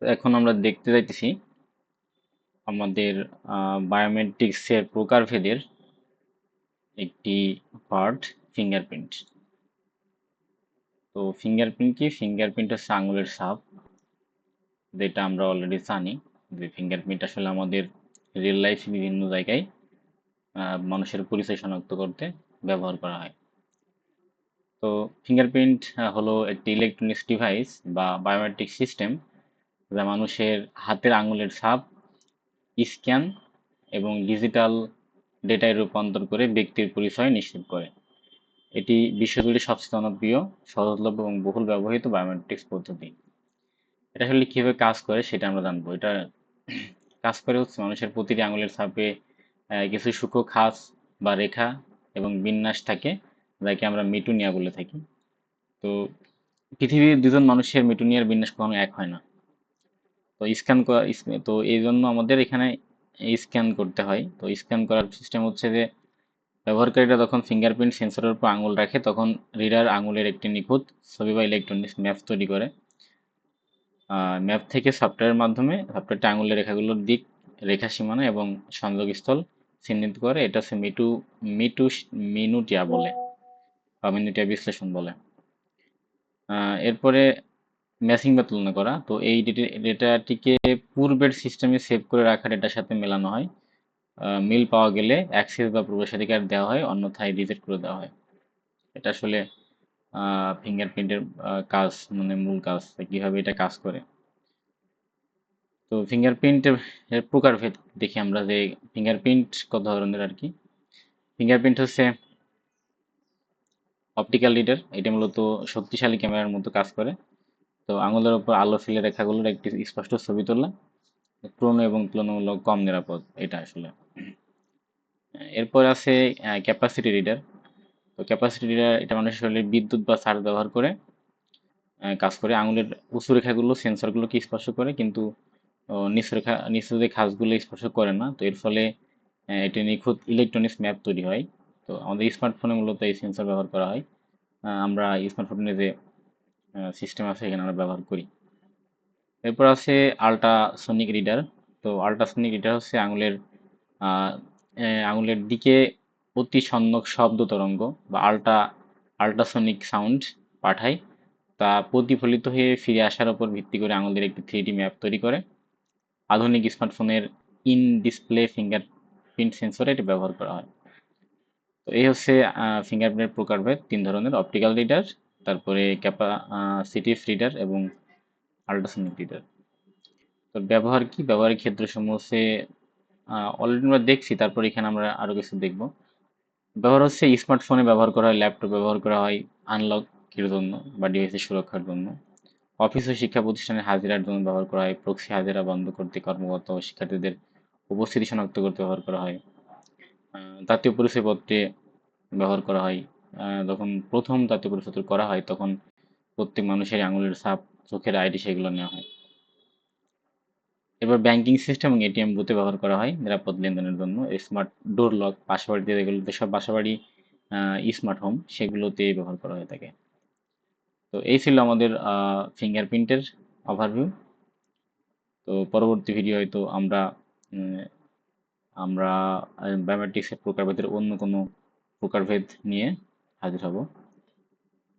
তো এখন আমরা দেখতে যাইতেছি আমাদের বায়োমেট্রিক্সের প্রকারভেদের একটি পার্ট ফিঙ্গারপ্রিন্ট। তো ফিঙ্গারপ্রিন্ট কি? ফিঙ্গারপ্রিন্ট হচ্ছে আঙুলের ছাপ, যেটা আমরা অলরেডি জানি যে ফিঙ্গারপ্রিন্ট আসলে আমাদের রিয়েল লাইফ বিভিন্ন জায়গায় মানুষের পরিচয় শনাক্ত করতে ব্যবহার করা হয়। তো ফিঙ্গারপ্রিন্ট হলো একটি ইলেকট্রনিক্স ডিভাইস বা বায়োমেট্রিক সিস্টেম যা মানুষের হাতের আঙুলের ছাপ স্ক্যান এবং ডিজিটাল ডেটায় রূপান্তর করে ব্যক্তির পরিচয় নিশ্চিত করে। এটি বিশ্বজুড়ে সবচেয়ে জনপ্রিয়, সহজলভ্য এবং বহুল ব্যবহৃত বায়োমেট্রিক্স পদ্ধতি। এটা আসলে কিভাবে কাজ করে সেটা আমরা জানবো। এটা কাজ করে হচ্ছে মানুষের প্রতিটি আঙুলের ছাপে কিছু সূক্ষ্ম খাঁজ বা রেখা এবং বিন্যাস থাকে, যাকে আমরা মিটুনিয়া বলে থাকি। তো পৃথিবীর দুজন মানুষের মিটুনিয়ার বিন্যাস কখনো এক হয় না। তো স্ক্যান করা তো এই জন্য আমাদের এখানে স্ক্যান করতে হয়। তো স্ক্যান করার সিস্টেম হচ্ছে যে ব্যবহারকারীরা যখন ফিঙ্গারপ্রিন্ট সেন্সরের উপর আঙুল রাখে তখন রিডার আঙুলের একটি নিখুঁত ছবি বা ইলেকট্রনিক্স ম্যাপ তৈরি করে। ম্যাপ থেকে সফটওয়্যারের মাধ্যমে সফটওয়্যারটি আঙুলের রেখাগুলোর দিক, রেখা সীমানা এবং সংযোগস্থল চিহ্নিত করে। এটা হচ্ছে মিটু মিনুটিয়া বলে বা মিনুটিয়া বিশ্লেষণ বলে। এরপরে ম্যাচিং বা তুলনা করা। তো এই ডেটাটিকে পূর্বের সিস্টেমে সেভ করে রাখা ডেটার সাথে মেলানো হয়। মিল পাওয়া গেলে অ্যাক্সেস বা প্রবেশাধিকার দেওয়া হয়, অন্যথায় রিজেক্ট করে দেওয়া হয়। এটা আসলে ফিঙ্গারপ্রিন্টের কাজ, মানে মূল কাজ, কিভাবে এটা কাজ করে। তো ফিঙ্গারপ্রিন্টের প্রকারভেদ দেখি আমরা যে ফিঙ্গারপ্রিন্ট কত ধরনের আর কি। ফিঙ্গারপ্রিন্ট হচ্ছে অপটিক্যাল রিডার, এটা মূলত শক্তিশালী ক্যামেরার মতো কাজ করে। তো আঙুলের উপর আলো ফেলে রেখাগুলোর একটি স্পষ্ট ছবি তোলা পুরনো এবং তুলনামূলক কম নিরাপদ এটা আসলে। এরপর আছে ক্যাপাসিটি রিডার। তো ক্যাপাসিটি রিডার এটা মানুষের শরীরে বিদ্যুৎ বা চার্জ ব্যবহার করে কাজ করে। আঙুলের উঁচু রেখাগুলো সেন্সরগুলোকে স্পর্শ করে, কিন্তু নিচু যে খাঁজগুলো স্পর্শ করে না। তো এর ফলে এটি নিখুঁত ইলেকট্রনিক্স ম্যাপ তৈরি হয়। তো আমাদের স্মার্টফোনে মূলত এই সেন্সর ব্যবহার করা হয়। আমরা স্মার্টফোনে যে সিস্টেম আছে এখানে আমরা ব্যবহার করি। এরপর আছে আল্ট্রাসনিক রিডার। তো আল্ট্রাসনিক রিডার হচ্ছে আঙুলের দিকে অতি সন্নক শব্দ তরঙ্গ বা আল্ট্রাসনিক সাউন্ড পাঠায়। তা প্রতিফলিত হয়ে ফিরে আসার উপর ভিত্তি করে আঙুলের একটি 3D ম্যাপ তৈরি করে। আধুনিক স্মার্টফোনের ইন ডিসপ্লে ফিঙ্গারপ্রিন্ট সেন্সরে এটি ব্যবহার করা হয়। তো এই হচ্ছে ফিঙ্গারপ্রিন্টের প্রকারভেদ, 3 ধরনের: অপটিক্যাল রিডার, তারপরে ক্যাপাসিটিভ রিডার এবং আল্ট্রাসনিক রিডার। তো ব্যবহার কি? ব্যবহারিক ক্ষেত্রসমূহ হচ্ছে অলরেডি আমরা দেখছি, তারপর এখানে আমরা আরো কিছু দেখব। ব্যবহার হচ্ছে স্মার্টফোনে ব্যবহার করা হয়, ল্যাপটপ ব্যবহার করা হয় আনলকের জন্য বা ডিভাইসের সুরক্ষার জন্য। অফিস ও শিক্ষা প্রতিষ্ঠানে হাজিরার জন্য ব্যবহার করা হয়। প্রক্সি হাজিরা বন্ধ করতে কর্মকর্তা ও শিক্ষার্থীদের উপস্থিতি শনাক্ত করতে ব্যবহার করা হয়। জাতীয় পরিচয়পত্রে ব্যবহার করা হয়। যখন প্রথম জাতীয় পরিচয়পত্র করা হয় তখন প্রত্যেক মানুষের আঙুলের ছাপ, চোখের আইডি সেগুলো নেওয়া হয়। এবার ব্যাংকিং সিস্টেম এবং এটিএম বুথে ব্যবহার করা হয় নিরাপদ লেনদেনের জন্য। স্মার্ট ডোর লক, বাসাবাড়িতে যেগুলো, যেসব বাসাবাড়ি স্মার্ট হোম সেগুলোতে ব্যবহার করা হয়ে থাকে। তো এই ছিল আমাদের ফিঙ্গারপ্রিন্টের ওভারভিউ। তো পরবর্তী ভিডিও হয়তো আমরা উম, আমরা বায়োমেট্রিক্সের প্রকারভেদের অন্য কোনো প্রকারভেদ নিয়ে হাজির হব।